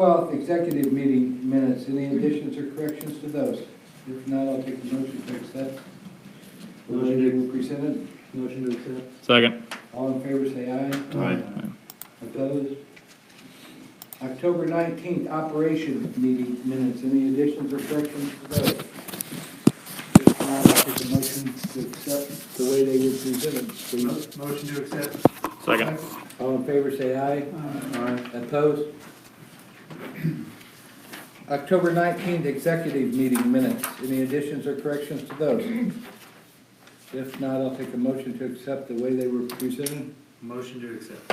12th, executive meeting minutes. Any additions or corrections to those? If not, I'll take a motion to accept. The way they were presented. Motion to accept. Second. All in favor, say aye. Aye. Opposed? October 19th, operation meeting minutes. Any additions or corrections to those? If not, I'll take a motion to accept the way they were presented, please. Motion to accept. Second. All in favor, say aye. Aye. Opposed? October 19th, executive meeting minutes. Any additions or corrections to those? If not, I'll take a motion to accept the way they were presented. Motion to accept.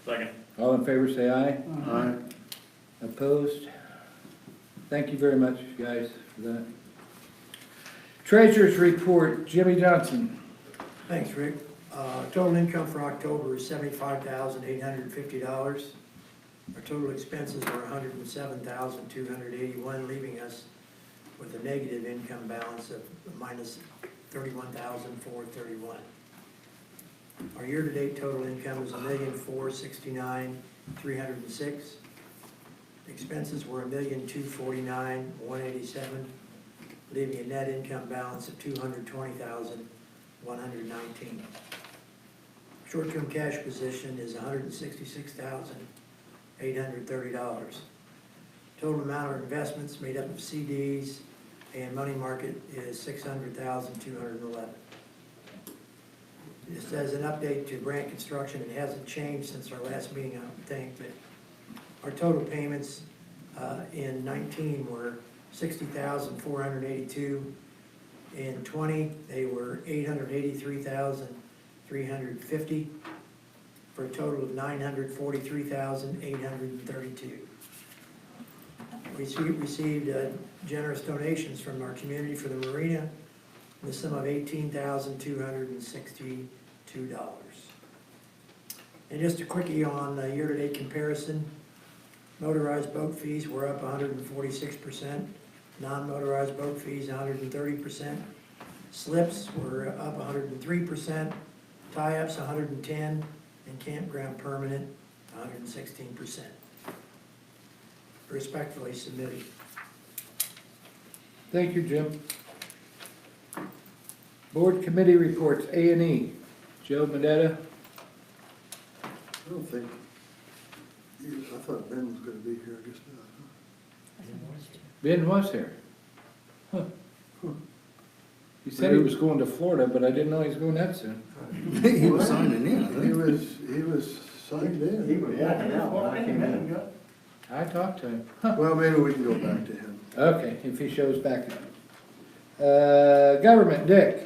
Second. All in favor, say aye. Aye. Opposed? Thank you very much, guys, for that. Treasurer's report, Jimmy Johnson. Thanks, Rick. Total income for October is $75,850. Our total expenses were $107,281, leaving us with a negative income balance of minus $31,431. Our year-to-date total income is $1,469,306. Expenses were $1,249,187, leaving a net income balance of $220,119. Short-term cash position is $166,830. Total amount of investments made up of CDs and money market is $600,211. Just as an update to Grant Construction, it hasn't changed since our last meeting, I don't think, but our total payments in 19 were $60,482. In 20, they were $883,350 for a total of $943,832. We received generous donations from our community for the marina in the sum of $18,262. And just a quickie on the year-to-date comparison, motorized boat fees were up 146%, non-motorized boat fees 130%, slips were up 103%, tie-ups 110%, and campground permanent 116%. Respectfully submitted. Thank you, Jim. Board committee reports, A&E. Joe Medetta. I don't think, I thought Ben was gonna be here, I guess not. Ben was here. Huh. He said he was going to Florida, but I didn't know he was going that soon. He was signing in. He was signed in. He was walking out when I came in. I talked to him. Huh. Well, maybe we can go back to him. Okay, if he shows back up. Government, Dick.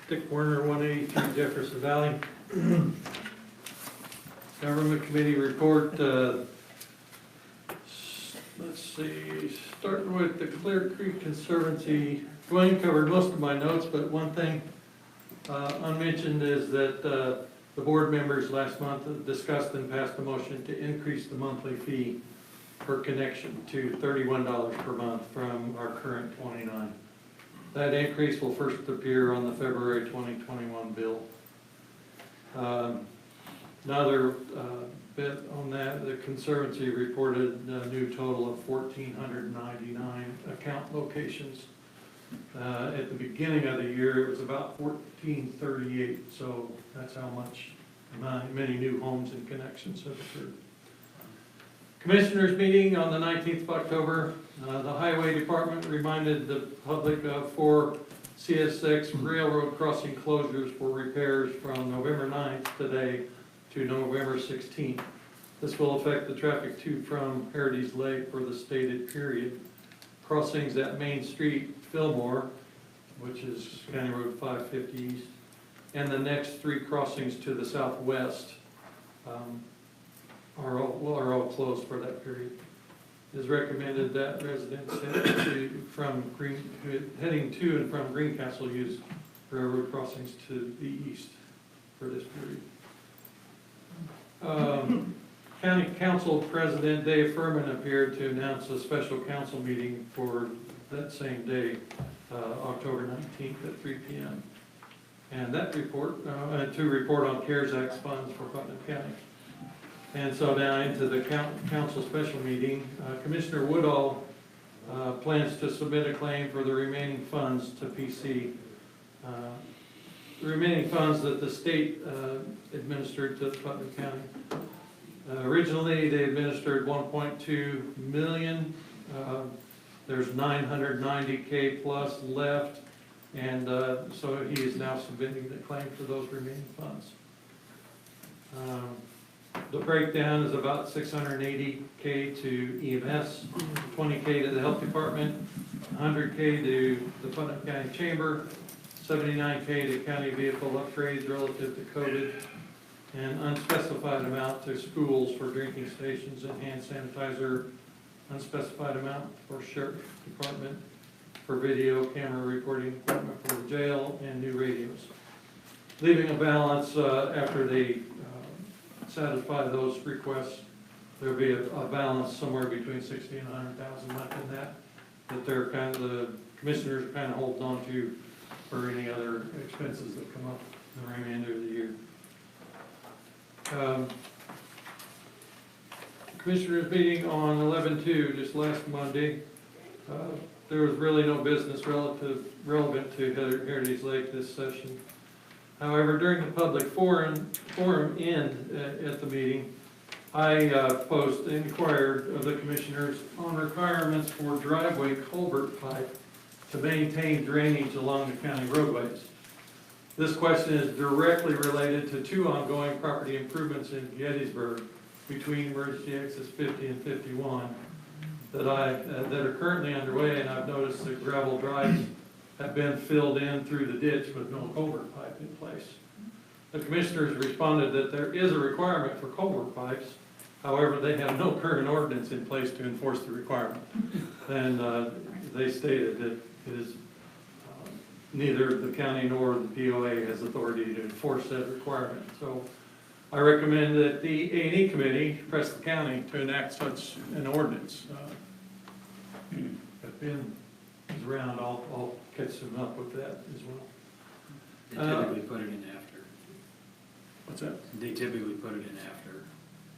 Dick Warner, 183 Jefferson Valley. Government committee report, let's see, starting with the Clear Creek Conservancy. Dwayne covered most of my notes, but one thing unmentioned is that the board members last month discussed and passed a motion to increase the monthly fee per connection to $31 per month from our current $29. That increase will first appear on the February 2021 bill. Another bit on that, the Conservancy reported a new total of 1,499 account locations. At the beginning of the year, it was about 1,438, so that's how many new homes and connections have occurred. Commissioners meeting on the 19th of October. The Highway Department reminded the public of 4 CS6 railroad crossing closures for repairs from November 9th today to November 16th. This will affect the traffic to from Heritage Lake for the stated period. Crossings at Main Street, Fillmore, which is County Road 550 East, and the next 3 crossings to the southwest are all closed for that period. It is recommended that residents heading to and from Greencastle use railroad crossings to the east for this period. County Council President Dave Furman appeared to announce a special council meeting for that same day, October 19th at 3 p.m. and that report, to report on CARES Act funds for Putnam County. And so now into the council special meeting, Commissioner Woodall plans to submit a claim for the remaining funds to PC. The remaining funds that the state administered to Putnam County. Originally, they administered 1.2 million. There's 990K plus left, and so he is now submitting the claim for those remaining funds. The breakdown is about 680K to EMS, 20K to the health department, 100K to the Putnam County Chamber, 79K to county vehicle upgrades relative to COVID, and unspecified amount to schools for drinking stations and hand sanitizer, unspecified amount for sheriff department for video camera recording equipment for the jail and new radios. Leaving a balance after they satisfy those requests, there'll be a balance somewhere between 60 and 100,000 left in that they're the commissioners are kind of holding on to for any other expenses that come up in the remainder of the year. Commissioners meeting on 11/2, just last Monday. There was really no business relevant to Heritage Lake this session. However, during the public forum end at the meeting, I inquired of the commissioners on requirements for driveway culvert pipe to maintain drainage along the county roadways. This question is directly related to two ongoing property improvements in Gettysburg between emergency exits 50 and 51 that are currently underway, and I've noticed that gravel drives have been filled in through the ditch with no culvert pipe in place. The commissioners responded that there is a requirement for culvert pipes, however, they have no current ordinance in place to enforce the requirement. And they stated that it is neither the county nor the POA has authority to enforce that requirement. So I recommend that the A&E committee press the county to enact such an ordinance. If Ben is around, I'll catch him up with that as well. They typically put it in after. What's that? They typically put it in after.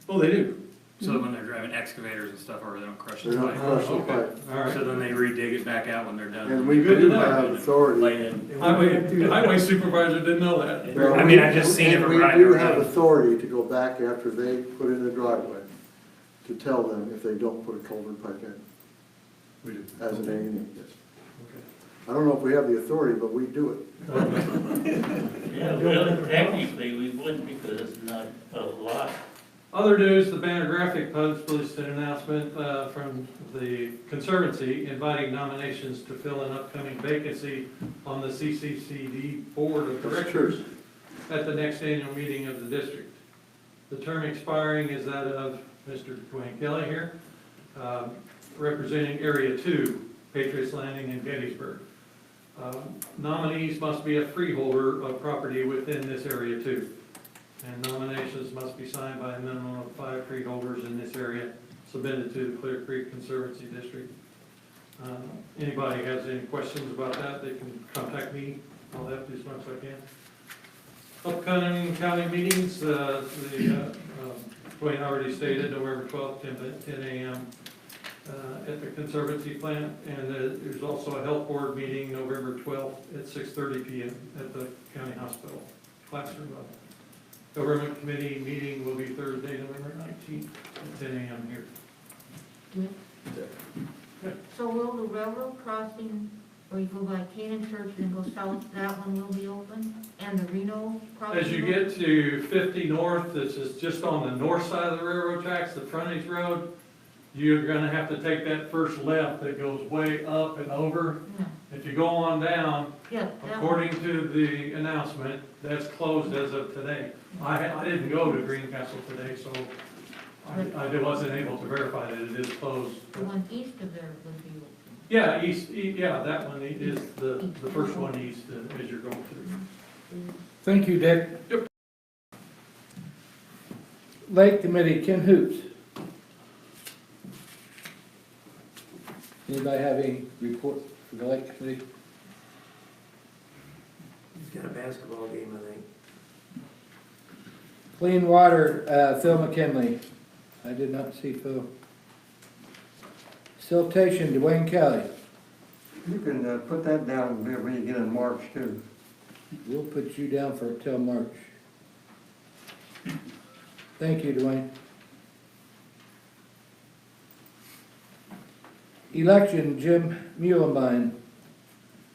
Oh, they do? So when they're driving excavators and stuff, or they don't crush They the don't pipe. crush the Okay. pipe. All right. So then they re-dig it back out when they're done. And we Good to do know. have authority. Lay it. Highway supervisor didn't know that. Well, I mean, I've just seen it and from we right do over have there. authority to go back after they put in the driveway to tell them if they don't put a culvert pipe in, We do. as an A&E, yes. Okay. I don't know if we have the authority, but we do it. Yeah, well, technically we wouldn't because it's not a lot. Other news, the Banner Graphic published an announcement from the Conservancy inviting nominations to fill an upcoming vacancy on the CCCD Board of Directors at the next annual meeting of the district. The term expiring is that of Mr. Dwayne Kelly here, representing Area 2, Patriots Landing and Gettysburg. Nominees must be a freeholder of property within this Area 2. And nominations must be signed by a minimum of 5 freeholders in this area, submitted to the Clear Creek Conservancy District. Anybody has any questions about that, they can contact me. I'll help you as much as I can. Upcoming county meetings, Dwayne already stated, November 12th, 10 a.m. At the Conservancy plant, and there's also a health board meeting November 12th at 6:30 p.m. at the county hospital classroom level. Government committee meeting will be Thursday, November 19th at 10 a.m. here. So will the railroad crossing, where you go by Canaan Church and then go south, that one will be open? And the Reno crossing? As you get to 50 north, this is just on the north side of the railroad tracks, the frontage road, you're gonna have to take that first left that goes way up and over. No. If you go on down, Yeah, that one. according to the announcement, that's closed as of today. I didn't go to Greencastle today, so I wasn't able to verify that it is closed. The one east of there would be open. Yeah, yeah, that one is the first one east as you're going through. Thank you, Dick. Yep. Lake Committee, Ken Hoops. Anybody have any report for the Lake Committee? got a basketball game, I think. Clean water, Phil McKinley. I did not see Phil. Siltation, Dwayne Kelly. You can put that down when you get in March too. We'll put you down for till March. Thank you, Dwayne. Election, Jim Muhlenbein.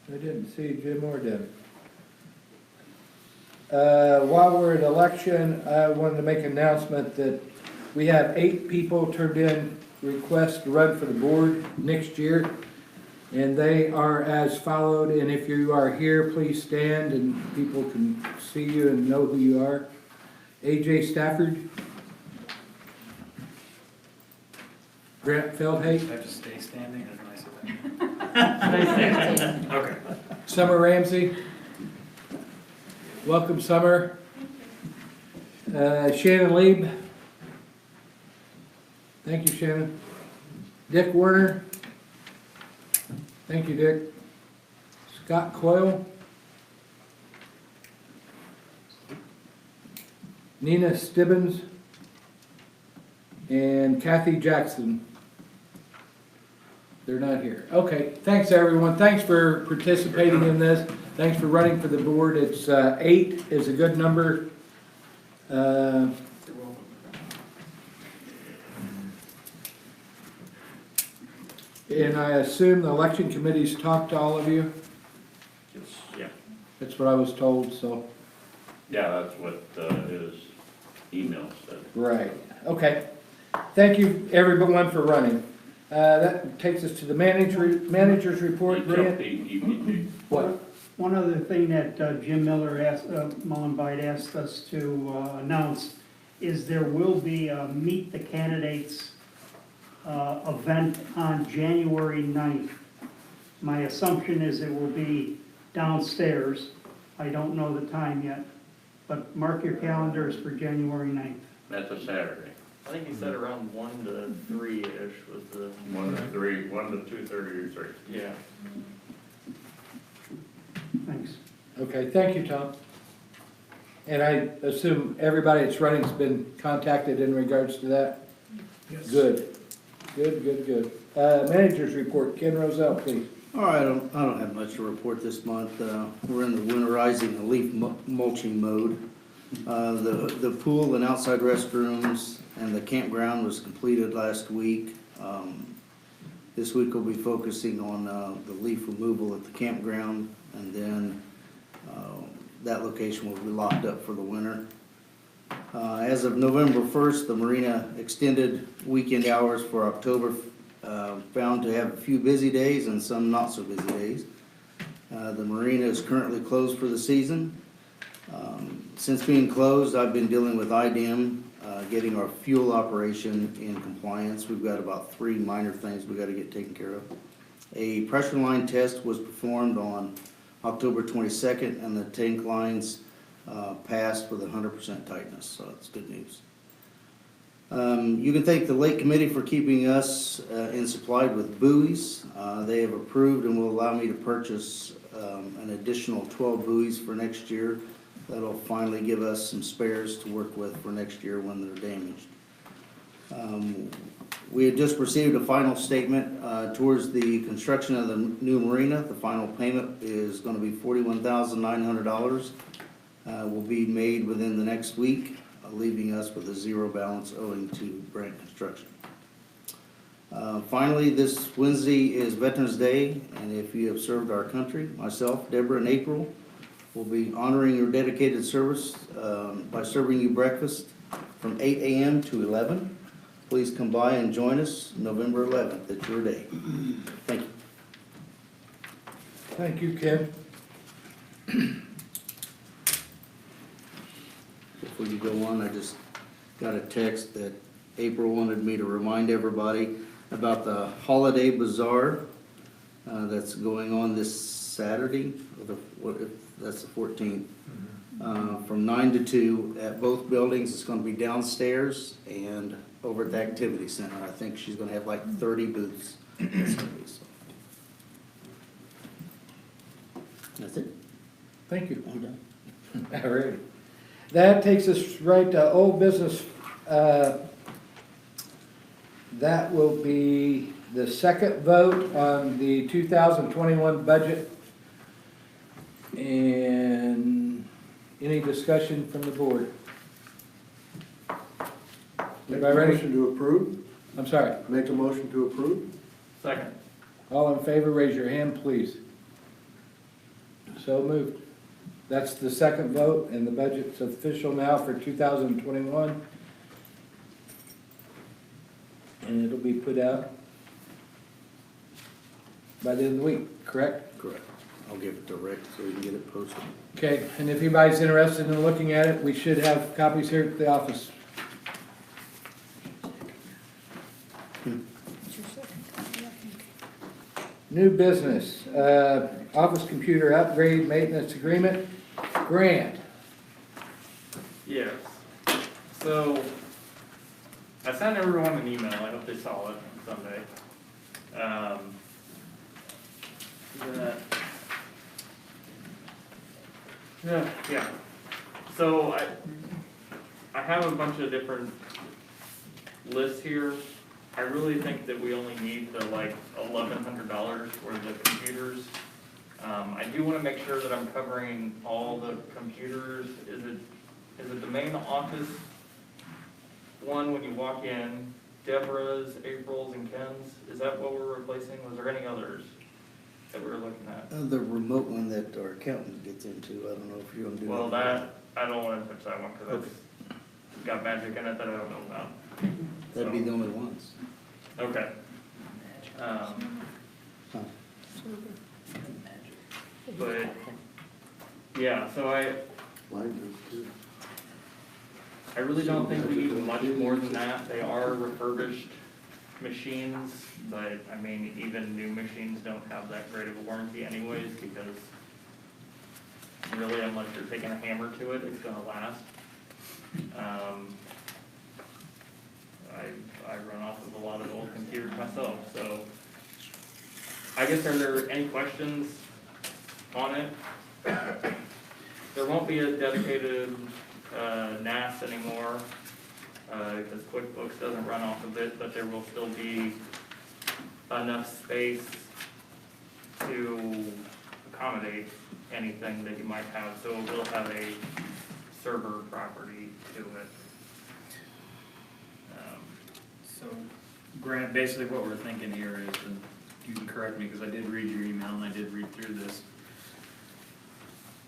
I didn't see Jim or Deb. While we're at election, I wanted to make an announcement that we have 8 people turned in requests to run for the board next year. And they are as followed, and if you are here, please stand and people can see you and know who you are. AJ Stafford. Grant Feldhake. I have to stay standing, that's nice. Okay. Summer Ramsey. Welcome, Summer. Shannon Lieb. Thank you, Shannon. Dick Werner. Thank you, Dick. Scott Coyle. Nina Stibbins. And Kathy Jackson. They're not here. Okay, thanks everyone. Thanks for participating in this. Thanks for running for the board. It's 8 is a good number. And I assume the election committee's talked to all of you? Yeah, That's what I was told, so. yeah, that's what his email said. Right, okay. Thank you, everyone, for running. That takes us to the manager's report. He jumped Grant? the EPP. What? One other thing that Jim Miller asked, Mullenbite asked us to announce is there will be a Meet the Candidates event on January 9th. My assumption is it will be downstairs. I don't know the time yet, but mark your calendars for January 9th. That's a Saturday. I think he said around 1 to 3-ish was the. 1 to 3, 1 to 2:30 or 3. Yeah. Thanks. Okay, thank you, Tom. And I assume everybody that's running's been contacted in regards to that? Yes. Good, good. Manager's report, Ken Roselle, please. All right, I don't have much to report this month. We're in the winterizing and leaf mulching mode. The pool and outside restrooms and the campground was completed last week. This week we'll be focusing on the leaf removal at the campground, and then that location will be locked up for the winter. As of November 1st, the marina extended weekend hours for October found to have a few busy days and some not so busy days. The marina is currently closed for the season. Since being closed, I've been dealing with IDEM, getting our fuel operation in compliance. We've got about 3 minor things we got to get taken care of. A pressure line test was performed on October 22nd, and the tank lines passed with 100% tightness, so it's good news. You can thank the Lake Committee for keeping us supplied with buoys. They have approved and will allow me to purchase an additional 12 buoys for next year. That'll finally give us some spares to work with for next year when they're damaged. We had just received a final statement towards the construction of the new marina. The final payment is going to be $41,900. Will be made within the next week, leaving us with a zero balance owing to Brant Construction. Finally, this Wednesday is Veterans Day, and if you have served our country, myself, Deborah, and April will be honoring your dedicated service by serving you breakfast from 8 a.m. to 11. Please come by and join us November 11th. It's your day. Thank you. Thank you, Ken. Before you go on, I just got a text that April wanted me to remind everybody about the holiday bazaar that's going on this Saturday, that's the 14th, from 9 to 2 at both buildings. It's going to be downstairs and over at the activity center. I think she's going to have like 30 booths. That's it. Thank you. I'm done. All right. That takes us right to old business. That will be the second vote on the 2021 budget. And any discussion from the board? Make Everybody a ready? motion to approve? I'm sorry. Make a motion to approve? Second. All in favor, raise your hand, please. So moved. That's the second vote, and the budget's official now for 2021. And it'll be put out by the end of the week, correct? Correct. I'll give it to Rick so we can get it posted. Okay, and if anybody's interested in looking at it, we should have copies here at the office. New business, office computer upgrade maintenance agreement, grant. Yes. So, I sent everyone an email, I hope they saw it on Sunday. Yeah. So, I have a bunch of different lists here. I really think that we only need the like $1,100 for the computers. I do wanna make sure that I'm covering all the computers. Is it the main office one when you walk in, Deborah's, April's, and Ken's? Is that what we're replacing? Was there any others that we were looking at? The remote one that our accountant gets into, I don't know if you're gonna do that. Well, that, I don't wanna touch that one, cause it's got magic in it that I don't know about. That'd be the only ones. Okay. But, yeah, so Mine does too. I really don't think we need much more than that. They are refurbished machines, but, I mean, even new machines don't have that great of a warranty anyways, because really, unless you're taking a hammer to it, it's gonna last. I run off of a lot of old computers myself, so I guess, are there any questions on it? There won't be a dedicated NAS anymore, because QuickBooks doesn't run off of it, but there will still be enough space to accommodate anything that you might have, so it will have a server property to it. So, Grant, basically what we're thinking here is, and you can correct me, because I did read your email and I did read through this.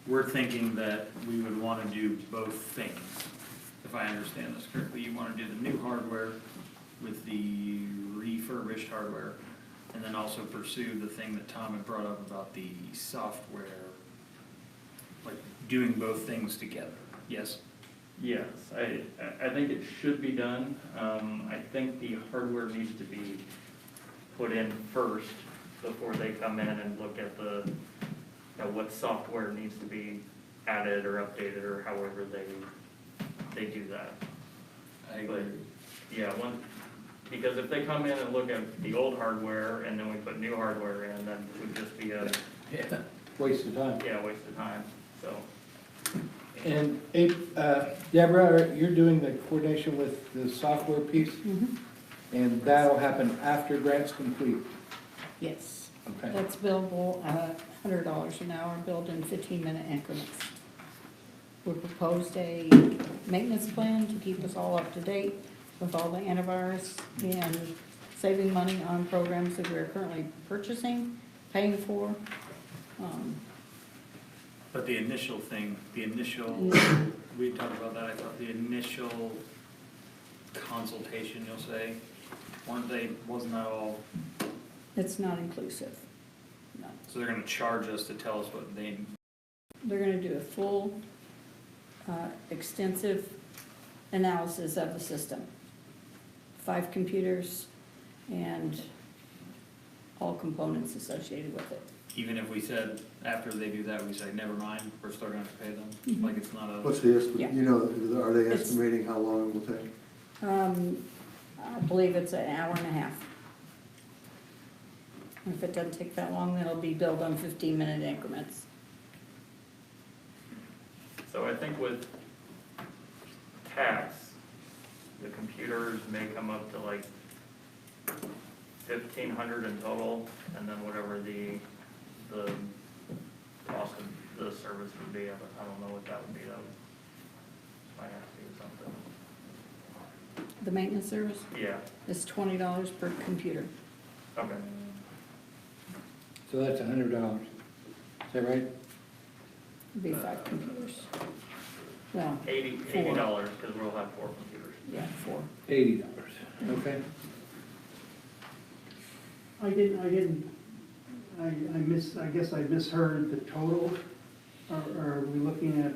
We're thinking that we would want to do both things, if I understand this correctly. You want to do the new hardware with the refurbished hardware, and then also pursue the thing that Tom had brought up about the software, like doing both things together, yes? Yes, I think it should be done. I think the hardware needs to be put in first before they come in and look at the, what software needs to be added or updated or however they do that. I agree. Yeah, because if they come in and look at the old hardware and then we put new hardware in, then it would just be a, Yeah, waste of time. waste of time, so. And Deborah, you're doing the coordination with the software piece, and that'll happen after grant's complete. Yes, Okay. that's billable, $100 an hour, billed in 15-minute increments. We proposed a maintenance plan to keep us all up to date with all the antivirus and saving money on programs that we're currently purchasing, paying for. But the initial thing, we talked about that, I thought the initial consultation, you'll say, wasn't that all? It's not inclusive, no. So they're gonna charge us to tell us what they, They're gonna do a full, extensive analysis of the system. 5 computers and all components associated with it. even if we said, after they do that, we say, never mind, we're still gonna have to pay them? Like, it's not a, What's the estimate, Yeah. you know, are they It's- estimating how long it will take? I believe it's an hour and a half. If it doesn't take that long, then it'll be billed on 15-minute increments. So I think with tax, the computers may come up to like 1,500 in total, and then whatever the cost of the service would be, I don't know what that would be, that would, might have to be something. The maintenance service Yeah, is $20 per computer. okay. So that's $100. Is that right? It'd be 5 computers. Well, $80, because we'll have 4 computers. yeah, 4. $80, okay. I guess I misheard the total. Are we looking at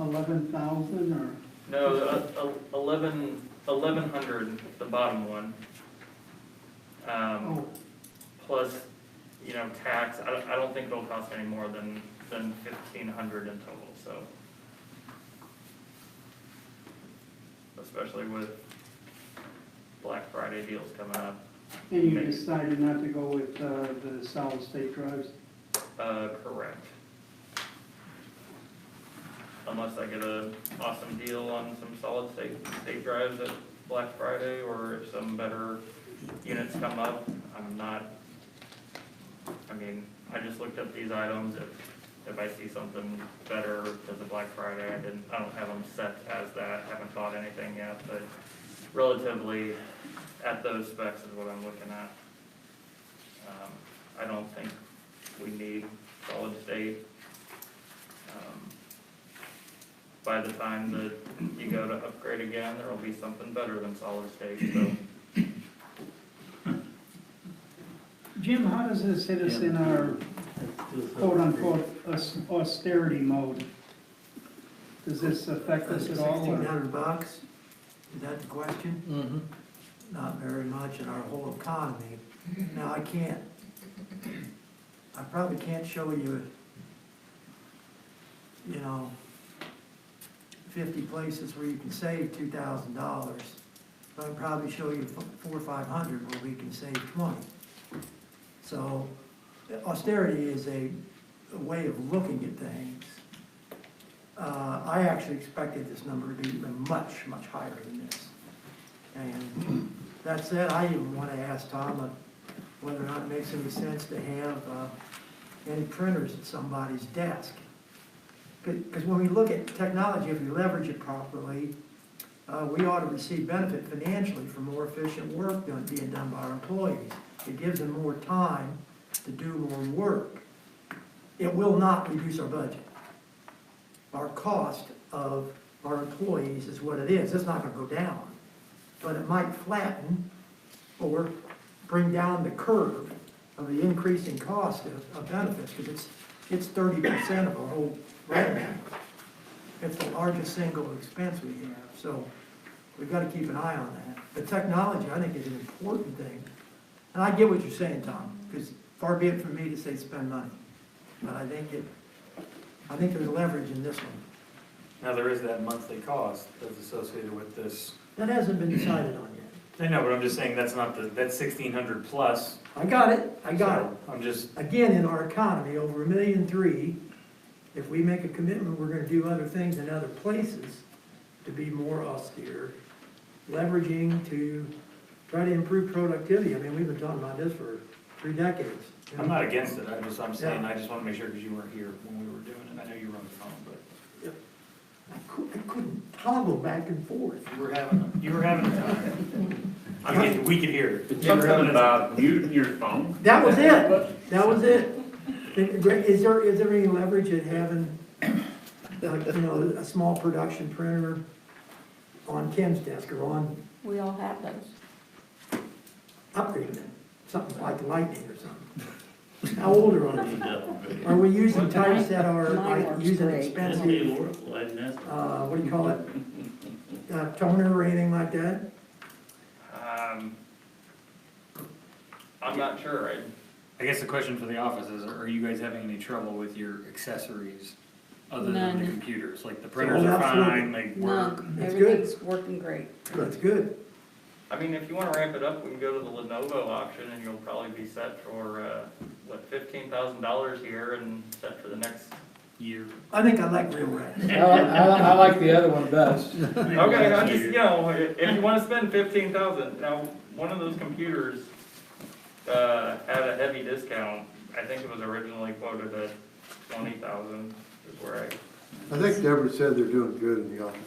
11,000 or? No, 1,100, the bottom one. Oh, Plus, you know, tax, I don't think it'll cost any more than 1,500 in total, so. Especially with Black Friday deals coming up. and you decided not to go with the solid state drives? Correct. Unless I get an awesome deal on some solid state drives at Black Friday, or if some better units come up, I'm not, I mean, I just looked up these items. If I see something better because of Black Friday, I don't have them set as that, haven't bought anything yet, but relatively at those specs is what I'm looking at. I don't think we need solid state. By the time that you go to upgrade again, there'll be something better than solid state, so. Jim, how does this hit us in our quote-unquote austerity mode? Does this affect us at all? or- $1,600, is that the question? Mm-hmm. Not very much in our whole economy. Now, I probably can't show you, 50 places where you can save $2,000. But I'd probably show you 400 or 500 where we can save 20. So austerity is a way of looking at things. I actually expected this number to be much, much higher than this. And that said, I even want to ask Tom whether or not it makes any sense to have any printers at somebody's desk. Because when we look at technology, if we leverage it properly, we ought to receive benefit financially for more efficient work being done by our employees. It gives them more time to do more work. It will not reduce our budget. Our cost of our employees is what it is. It's not going to go down. But it might flatten or bring down the curve of the increasing cost of benefits, because it's 30% of our whole revenue. It's the largest single expense we have, so we've got to keep an eye on that. But technology, I think, is an important thing. And I get what you're saying, Tom, because far be it from me to say spend money. But I think there's leverage in this one. Now, there is that monthly cost that's associated with this. That hasn't been decided on yet. I know, but I'm just saying that's not that's 1,600 plus. I got it. So I'm just, Again, in our economy, over $1.3 million, if we make a commitment, we're gonna do other things in other places to be more austere, leveraging to try to improve productivity. I mean, we've been talking about this for 3 decades. I'm not against it, I'm saying, Yeah. I just want to make sure because you weren't here when we were doing it. I know you were on the phone, but. I couldn't toggle back and forth. You were having a time. We could hear it. Something about muting your phone? That was it. That was it. Is there any leverage in having, a small production printer on Ken's desk or on We all have those. upgrading it? Something like Lightning or something? How old are we? Are we using types that are Mine like works using great. expensive, what do you call it? Toner or anything like that? I'm not sure, I guess the question for the office is, are you guys having any trouble with your accessories other than the None. computers? Like the printers are absolutely. fine, they work. None, That's good. everything's working great. That's good. I mean, if you wanna ramp it up, we can go to the Lenovo auction and you'll probably be set for, $15,000 here and set for the next year? I think I like real rent. I like the other one best. Okay, I'm just, you know, if you wanna spend 15,000, now, one of those computers, had a heavy discount. I think it was originally quoted at 20,000 is where I think Deborah said they're doing good in the office.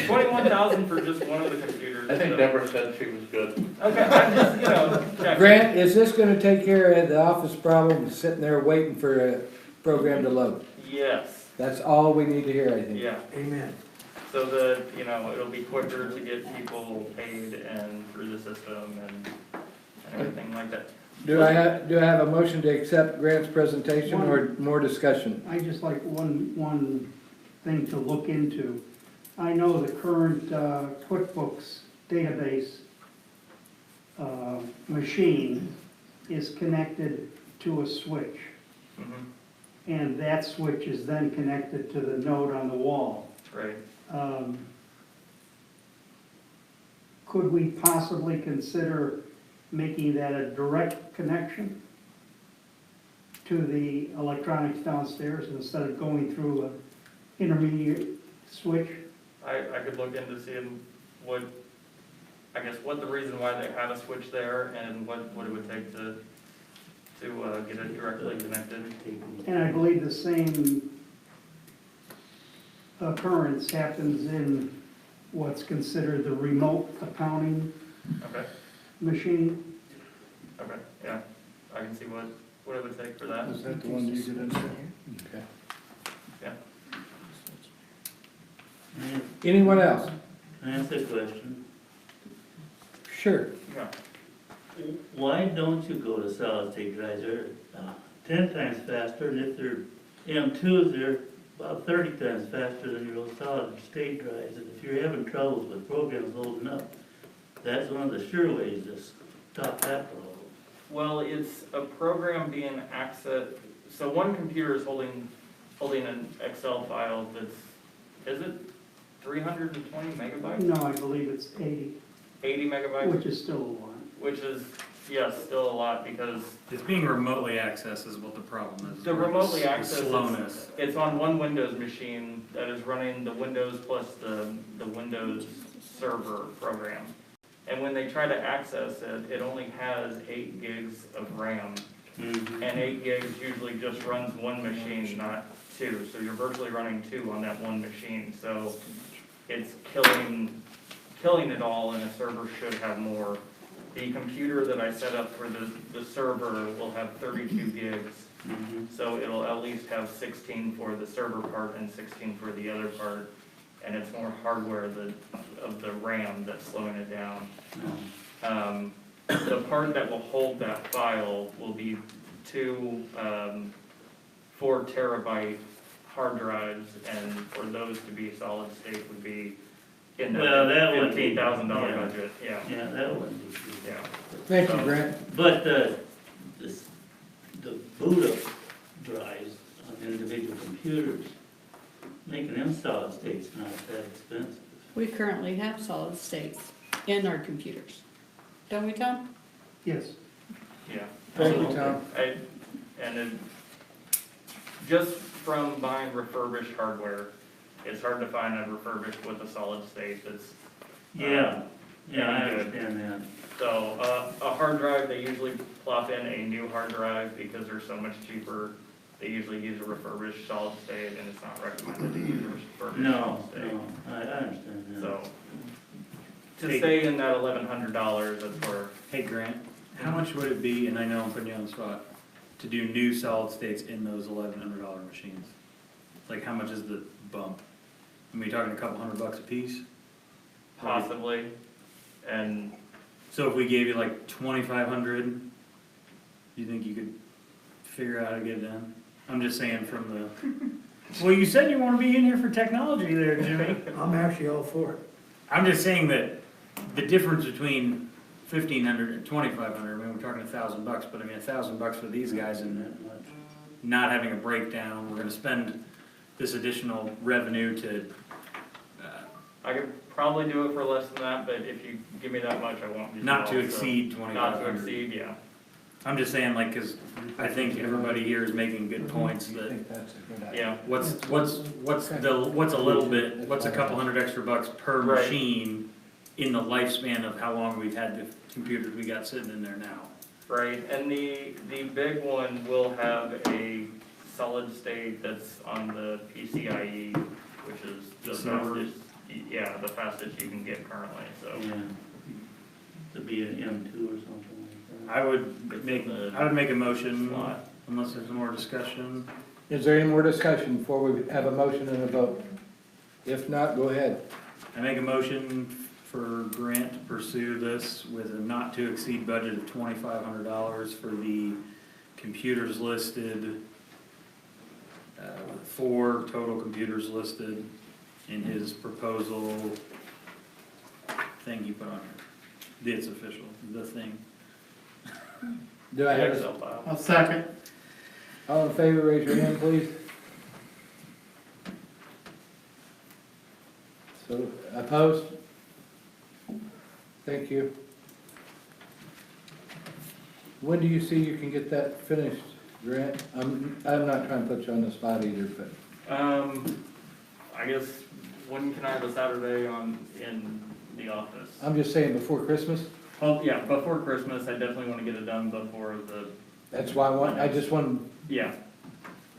21,000 for just one of the computers. I think so- Deborah said she was good. Okay, I'm just, you know, checking. Grant, is this gonna take care of the office problem, of sitting there waiting for a program to load? Yes, That's all we need to hear, I think. yeah, Amen. so that, you know, it'll be quicker to get people paid and through the system and everything like that. Do I have a motion to accept Grant's presentation or more discussion? I just like one thing to look into. I know the current QuickBooks database machine is connected to a switch. Mhm, And that switch is then connected to the node on the wall. right. Could we possibly consider making that a direct connection to the electronics downstairs instead of going through an intermediate switch? I could look into seeing what, I guess, what the reason why they have a switch there and what it would take to get it directly connected. And I believe the same occurrence happens in what's considered the remote accounting Okay, machine. okay, yeah, I can see what it would take for that. Is that the one you did Okay. Anyone else? Can I ask a question? Sure. Yeah. Why don't you go to solid state drives? They're 10 times faster, and if they're M2s, they're about 30 times faster than your old solid state drives. And if you're having troubles with programs loading up, that's one of the sure ways to stop that problem. Well, it's a program being accessed, so one computer is holding an Excel file that's, is it 320 megabytes? No, I believe it's 80, 80 megabytes? which is still a lot. Which is, yes, still a lot because It's being remotely accessed is what the problem is. the remotely The accessed, slowness. it's on one Windows machine that is running the Windows plus the Windows server program. And when they try to access it, it only has 8 gigs of RAM. And 8 gigs usually just runs one machine, not 2. So you're virtually running 2 on that one machine. So it's killing it all, and a server should have more. The computer that I set up for the server will have 32 gigs. So it'll at least have 16 for the server part and 16 for the other part. And it's more hardware of the RAM that's slowing it down. The part that will hold that file will be 2 4 terabyte hard drives, and for those to be solid state would be in the Well, that would be- $15,000 yeah. budget, yeah, Yeah, that wouldn't be true. yeah. Thank you, So- Grant. But the boot up drives on individual computers, making them solid state's not that expensive. We currently have solid states in our computers. Don't we, Tom? Yes. Yeah. Thank you, Tom. And then, just from buying refurbished hardware, it's hard to find a refurbished with a solid state that's. Yeah, yeah, I good. understand that. So, a hard drive, they usually plop in a new hard drive because they're so much cheaper. They usually use a refurbished solid state, and it's not recommended to use a refurbished No, solid state. no, I understand that. So, to Hey. stay in that $1,100, that's where, Hey Grant, how much would it be, and I know I'm putting you on the spot, to do new solid states in those $1,100 machines? Like, how much is the bump? I mean, talking a couple $100 a piece? possibly, and So if we gave you like 2,500, you think you could figure out how to get it done? I'm just saying from the, well, you said you want to be in here for technology there, Jimmy. I'm actually all for it. I'm just saying that the difference between 1,500 and 2,500, I mean, we're talking $1,000, but I mean, $1,000 for these guys and not having a breakdown, we're gonna spend this additional revenue to, I could probably do it for less than that, but if you give me that much, I won't. use it not to all, so- exceed Not to 2,500. exceed, yeah. I'm just saying, like, cause I think everybody here is making good points You that, think that's a good idea? Yeah, what's a little bit, what's a couple $100 extra per Right. machine in the lifespan of how long we've had the computers we got sitting in there now? right, and the big one will have a solid state that's on the PCIe, which is the Server. fastest, yeah, the fastest you can get currently, so. Yeah. To be an M2 or something like that. I would make a motion, Slot. unless there's more discussion. Is there any more discussion before we have a motion and a vote? If not, go ahead. I make a motion for Grant to pursue this with a not to exceed budget of $2,500 for the computers listed, 4 total computers listed in his proposal thing he put on here. It's official, the thing. Do I have a Excel file. I'll second. All in favor, raise your hand, please. So, opposed? Thank you. When do you see you can get that finished, Grant? I'm not trying to put you on the spot either, but I guess, when can I have a Saturday in the office? I'm just saying before Christmas. Well, yeah, before Christmas, I definitely want to get it done before the, That's why I just want yeah,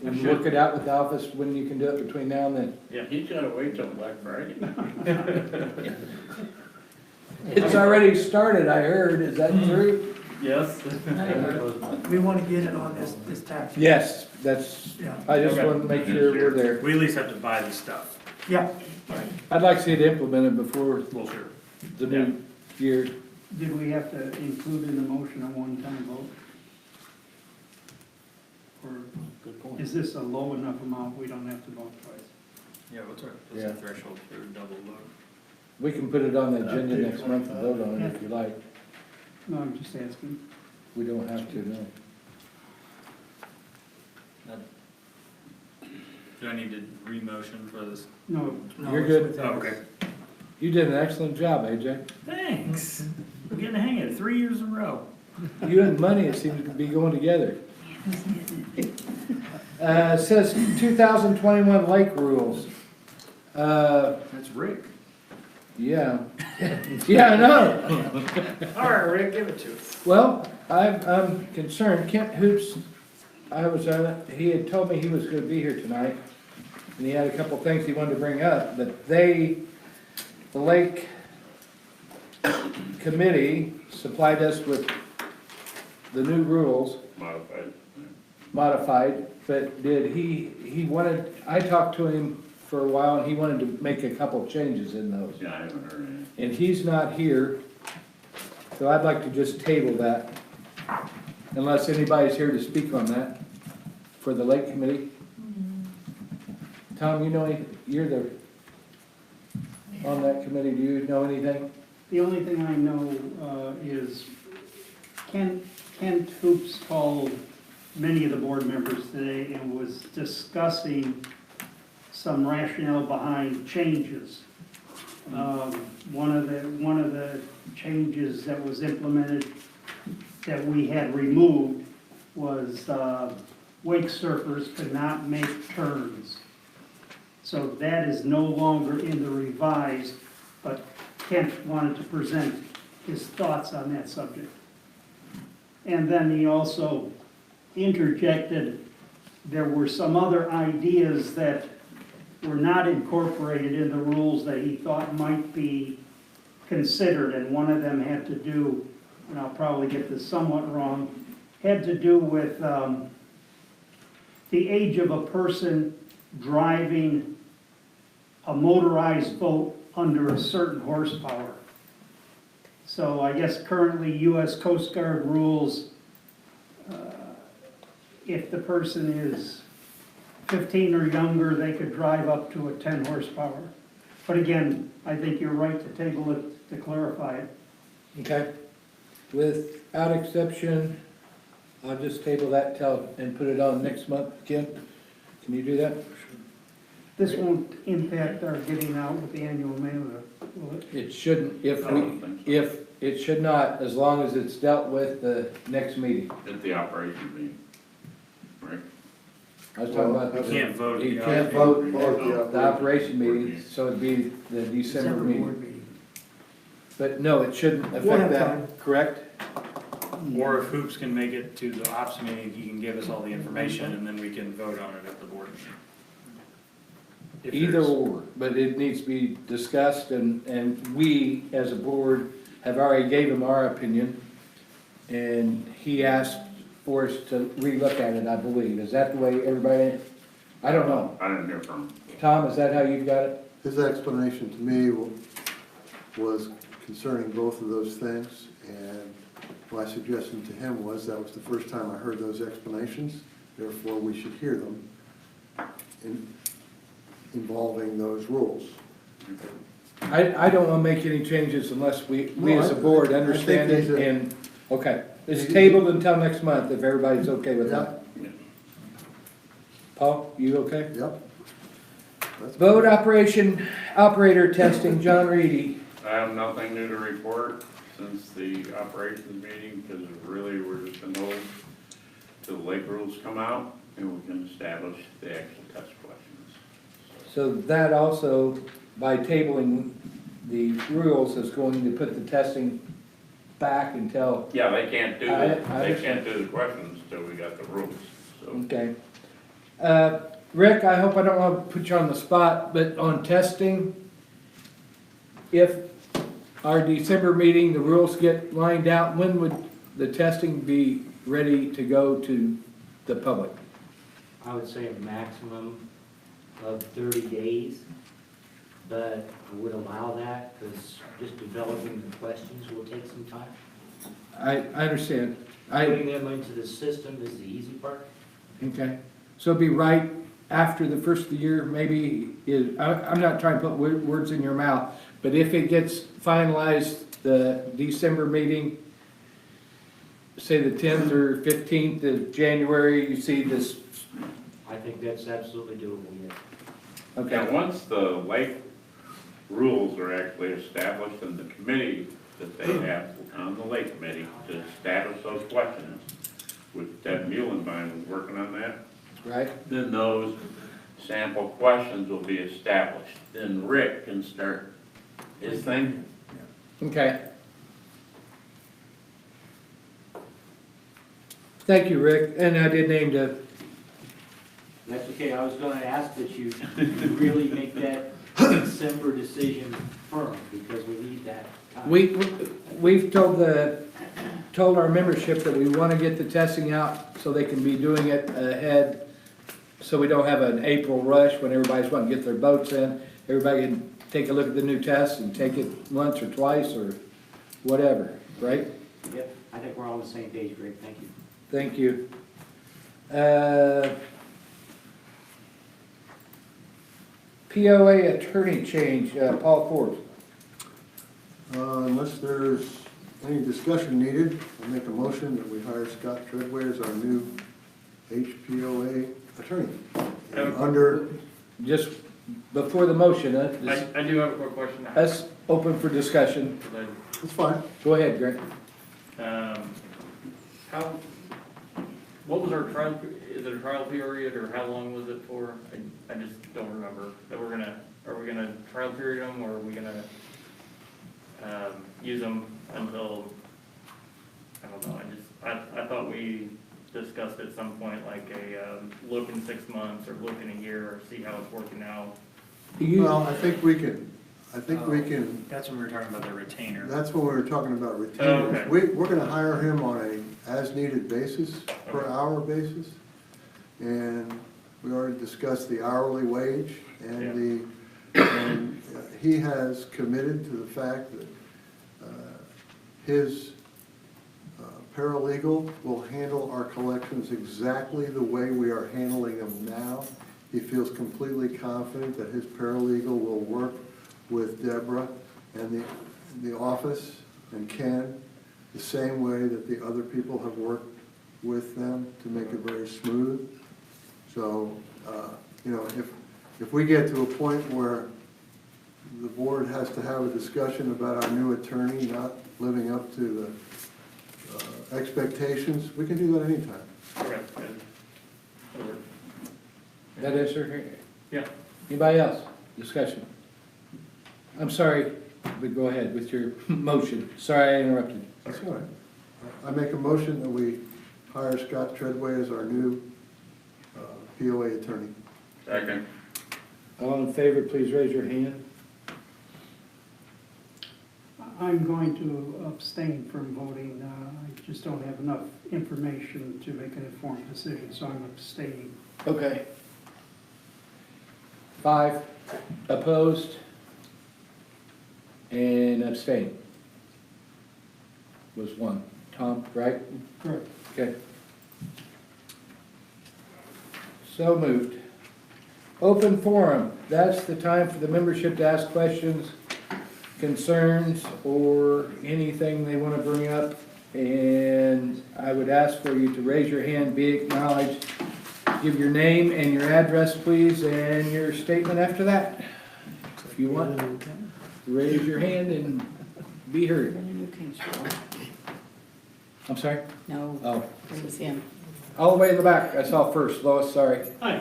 to work it out with the office when you can do it between now and then. yeah. He's gotta wait till Black Friday. It's already started, I heard. Is that true? Yes. We want to get it on this tax. Yes, that's, Yeah. I just Okay. want to make sure we're there. We at least have to buy the stuff. Yeah. I'd like to see it implemented before Well, sure. the new year. Did we have to include in the motion a one-time vote? Or Good point. is this a low enough amount, we don't have to vote twice? Yeah, what's Yeah. the threshold for a double vote? We can put it on the agenda next month and vote on it if you like. No, I'm just asking. We don't have to, no. Do I need to re-motion for this? No, You're good. Oh, okay. You did an excellent job, AJ. Thanks. We're getting the hang of it, 3 years in a row. You and money, it seems to be going together. It says 2021 lake rules. That's Rick. Yeah. Yeah, I know. All right, Rick, give it to us. Well, I'm concerned. Kent Hoops, he had told me he was gonna be here tonight, and he had a couple things he wanted to bring up, but the lake committee supplied us with the new rules, modified, but he wanted, I talked to him for a while, and he wanted to make a couple changes in those. Yeah, I haven't heard anything. And he's not here, so I'd like to just table that, unless anybody's here to speak on that for the lake committee. Tom, you're on that committee, do you know anything? the only thing I know is Kent Hoops called many of the board members today and was discussing some rationale behind changes. One of the changes that was implemented that we had removed was wake surfers could not make turns. So that is no longer in the revised, but Kent wanted to present his thoughts on that subject. And then he also interjected, there were some other ideas that were not incorporated in the rules that he thought might be considered, and one of them had to do, and I'll probably get this somewhat wrong, had to do with the age of a person driving a motorized boat under a certain horsepower. So I guess currently US Coast Guard rules, if the person is 15 or younger, they could drive up to a 10 horsepower. But again, I think you're right to table it to clarify it. Okay. Without exception, I'll just table that and put it on next month. Ken, can you do that? This won't impact our getting out with the annual mailer, will it? It shouldn't, if It should not, as long as it's dealt with the next meeting. At the operation meeting, right? I was talking about. You can't vote. You at the can't operation. vote Vote the operation meeting, so it'd be the December board meeting. meeting. But no, it shouldn't We'll affect have that, time. correct? Or if Hoops can make it to the ops meeting, he can give us all the information and then we can vote on it at the board meeting. If Either there's- or, but it needs to be discussed, and we, as a board, have already gave him our opinion, and he asked for us to relook at it, I believe. Is that the way everybody, I don't know. I didn't hear from him. Tom, is that how you got it? His explanation to me was concerning both of those things, and my suggestion to him was that was the first time I heard those explanations, therefore we should hear them involving those rules. I don't wanna make any changes unless we No, as a I- board I think understand he's it, a- and, okay. It's tabled until next month, if everybody's okay with that. Paul, you okay? Yep. That's- Boat operator testing, John Reedy. I have nothing new to report since the operations meeting, because really we're just gonna hold till the lake rules come out and we can establish the actual test questions. So that also, by tabling the rules, is going to put the testing back until, Yeah, they can't do, I they understand. can't do the questions till we got the rules, so. okay. Rick, I hope I don't want to put you on the spot, but on testing, if our December meeting, the rules get lined out, when would the testing be ready to go to the public? I would say a maximum of 30 days, but I would allow that because just developing the questions will take some time. I understand. Putting them into the system is the easy part. Okay, so it'd be right after the first of the year, maybe, I'm not trying to put words in your mouth, but if it gets finalized, the December meeting, say the 10th or 15th of January, you see this, I think that's absolutely doable, yes. okay, Now, once the lake rules are actually established and the committee that they have on the lake committee to establish those questions, with Deb Muhlenbein working on that, right? then those sample questions will be established. Then Rick can start his thing. Okay. Thank you, Rick, and I did name the, That's okay, I was gonna ask that you really make that December decision firm, because we need that time. we've told our membership that we want to get the testing out so they can be doing it ahead, so we don't have an April rush when everybody's wanting to get their boats in. Everybody can take a look at the new tests and take it once or twice or whatever, right? Yep, I think we're all on the same page, Rick, thank you. Thank you. POA attorney change, Paul Ford. Unless there's any discussion needed, I'll make a motion that we hire Scott Treadway as our new HPOA attorney. Under, Just before the motion, I do have a quick question. that's open for discussion. it's fine. Go ahead, Grant. How, what was our trial, is it a trial period, or how long was it for? I just don't remember. That are we gonna trial period them, or are we gonna, use them until, I don't know, I thought we discussed at some point, like look in 6 months, or look in a year, or see how it's working out. Well, I think we can, That's when we were talking about the retainer. that's when we were talking about Oh, retainers. okay. We're gonna hire him on a as-needed basis, per Okay. hour basis. And we already discussed the hourly wage and he has committed to the fact that his paralegal will handle our collections exactly the way we are handling them now. He feels completely confident that his paralegal will work with Deborah and the office and Ken the same way that the other people have worked with them to make it very smooth. So, if we get to a point where the board has as to have a discussion about our new attorney not living up to the expectations, we can do that anytime. Okay, good. That'll work. That is, sir? Yeah. Anybody else? Discussion? I'm sorry, but go ahead with your motion. Sorry I interrupted. That's all right. I make a motion that we hire Scott Treadway as our new POA attorney. Second. All in favor, please raise your hand. I'm going to abstain from voting. I just don't have enough information to make an informed decision, so I'm abstaining. Okay. 5 opposed and abstain was 1. Tom, right? Correct. Okay. So moved. Open forum. That's the time for the membership to ask questions, concerns, or anything they want to bring up. And I would ask for you to raise your hand, be acknowledged. Give your name and your address, please, and your statement after that. If you want, raise your hand and be heard. I'm sorry? No, Oh, it was him. all the way in the back. I saw first. Lois, sorry. Hi,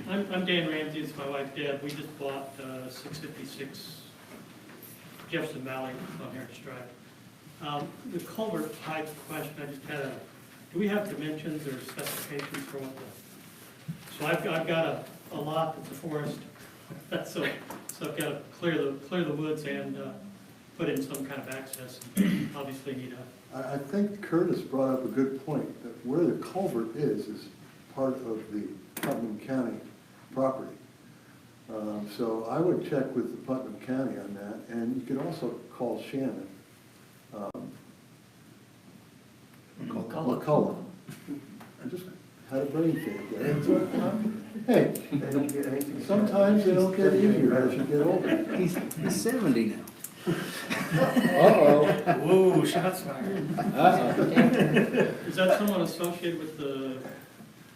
I'm Dan Ramsey, it's my wife Deb. We just bought 656 Jefferson Valley on Heritage Drive. The culvert pipe question, I just had do we have dimensions or specifications for what so I've got a lot that's a forest, so I've got to clear the woods and put in some kind of access. Obviously need I think Curtis brought up a good point, that where the culvert is part of the Putnam County property. So I would check with the Putnam County on that, and you could also call Shannon. McCullough. I just had a brain fade there. Hey, sometimes they don't get easier as you get older. He's 70 now. Uh-oh. Whoa, shots fired. Uh-oh. Is that someone associated with the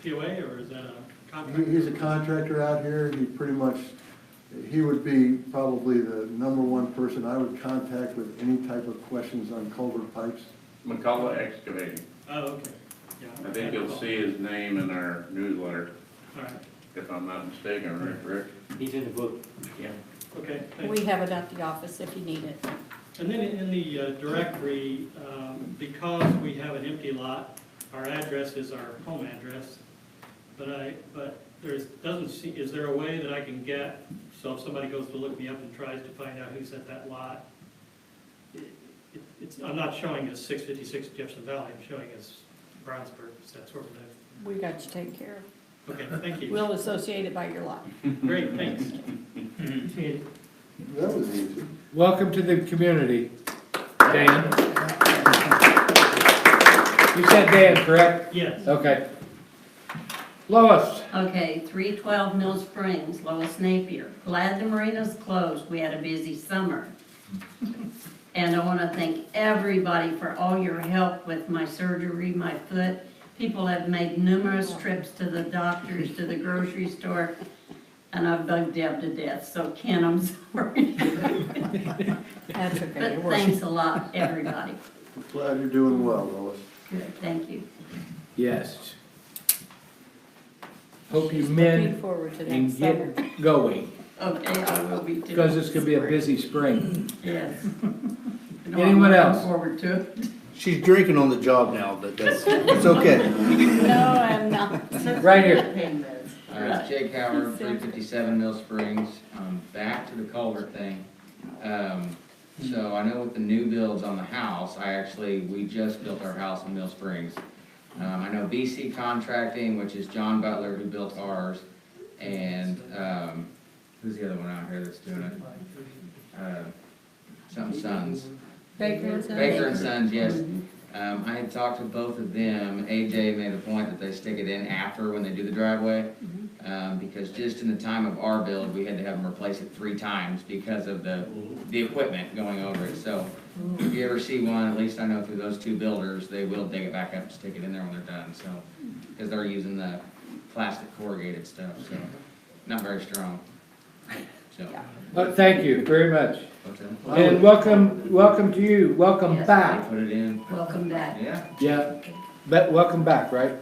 POA, or is that a contractor? He's a contractor out here. He would be probably the #1 person I would contact with any type of questions on culvert pipes. McCullough Excavating. Oh, okay. Yeah. I think you'll see his name in our newsletter, All right, if I'm not mistaken, right, Rick? He's in the book. Yeah. okay, thanks. We have it at the office if you need it. And then in the directory, because we have an empty lot, our address is our home address. But is there a way that I can get, so if somebody goes to look me up and tries to find out who's at that lot, I'm not showing as 656 Jefferson Valley, I'm showing as Brownsburg, is that sort of thing? We got you taken care of. Okay, thank you. We'll associate it by your lot. Great, thanks. That was easy. Welcome to the community, Dan. You said Dan, correct? Yes. Okay. Lois, Okay, 312 Mill Springs, Lois Napier. Glad the marina's closed. We had a busy summer. And I want to thank everybody for all your help with my surgery, my foot. People have made numerous trips to the doctors, to the grocery store, and I've bugged Deb to death. So Ken, I'm sorry. That's okay. But It works. thanks a lot, everybody. Glad you're doing well, Lois. Good, thank you. yes. Hope you Looking mend forward to and next summer. get going, Okay, I will be too. because it's gonna be a busy spring. Yes. Anyone else? Looking forward to it. She's drinking on the job now, but it's okay. No, I'm not. Right here. Right. Jake Howard, 357 Mill Springs. Back to the culvert thing. So I know with the new builds on the house, we just built our house in Mill Springs. I know BC Contracting, which is John Butler who built ours, and who's the other one out here that's doing it? Something Sons. Baker and Sons. Baker and Sons, yes. I had talked to both of them. AJ made a point that they stick it in after when they do the driveway. Because just in the time of our build, we had to have them replace it 3 times because of the equipment going over it. So if you ever see one, at least I know through those 2 builders, they will dig it back up and stick it in there when they're done. So, because they're using the plastic corrugated stuff, so not very strong. so. Thank you very much. What's that? And welcome to you, welcome Yes. back. Put it in, Welcome back. yeah. Yeah, but welcome back, right?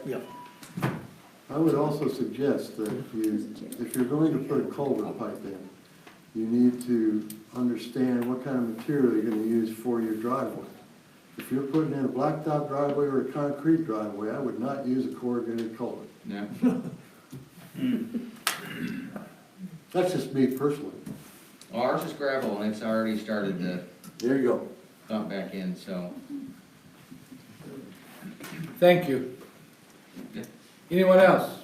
I would also suggest that if you're going to put a culvert pipe in, you need to understand what kind of material you're gonna use for your driveway. If you're putting in a blacktop driveway or a concrete driveway, I would not use a corrugated culvert. No, That's just me personally. well, ours is gravel and it's already started to There you go. dump back in, so. Thank you. Yeah. Anyone else?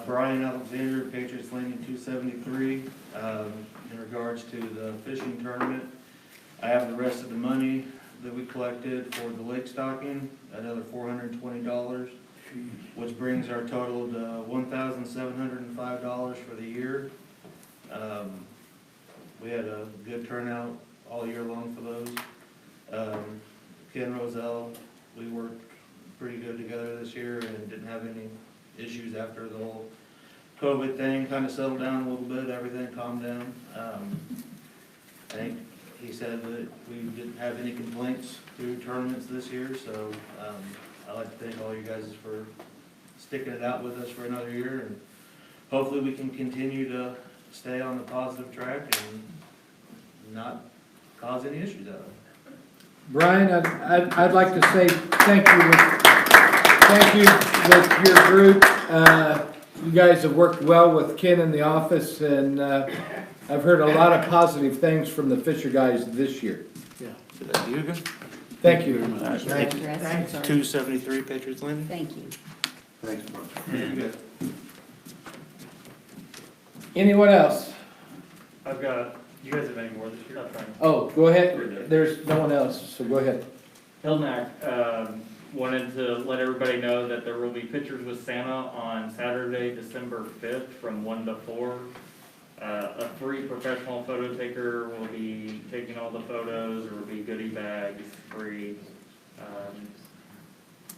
Brian Alexander, Patriots Landing 273. In regards to the fishing tournament, I have the rest of the money that we collected for the lake stocking, another $420, which brings our total to $1,705 for the year. We had a good turnout all year long for those. Ken Roselle, we worked pretty good together this year and didn't have any issues after the whole COVID thing kind of settled down a little bit, everything calmed down. I think he said that we didn't have any complaints through tournaments this year, so I'd like to thank all you guys for sticking it out with us for another year, and hopefully we can continue to stay on the positive track and not cause any issues out of it. Brian, I'd like to say thank you with your group. You guys have worked well with Ken in the office, and I've heard a lot of positive things from the Fisher guys this year. Yeah. Did I do good? Thank you. Thanks. 273 Patriots Landing. Thank you. Thanks, Mark. Anyone else? I've got, you guys have any more this year? Oh, go ahead. There's no one else, so go ahead. Hillnack, wanted to let everybody know that there will be Pictures with Santa on Saturday, December 5th from 1 to 4. A free professional photo taker will be taking all the photos. There will be goodie bags, free.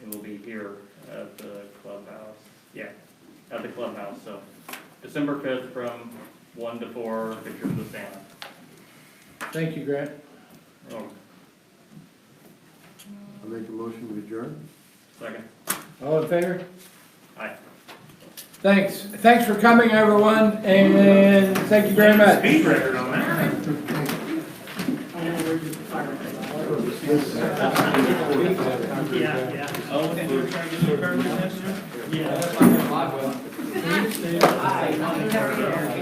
It will be here at the clubhouse. Yeah, at the clubhouse. So December 5th from 1 to 4, Pictures with Santa. Thank you, Grant. Oh, I make a motion to adjourn. second. All in favor? Aye. Thanks. Thanks for coming, everyone, and thank you very much. Speed record on that. Oh, okay. We're trying to get the permit next year? Yeah.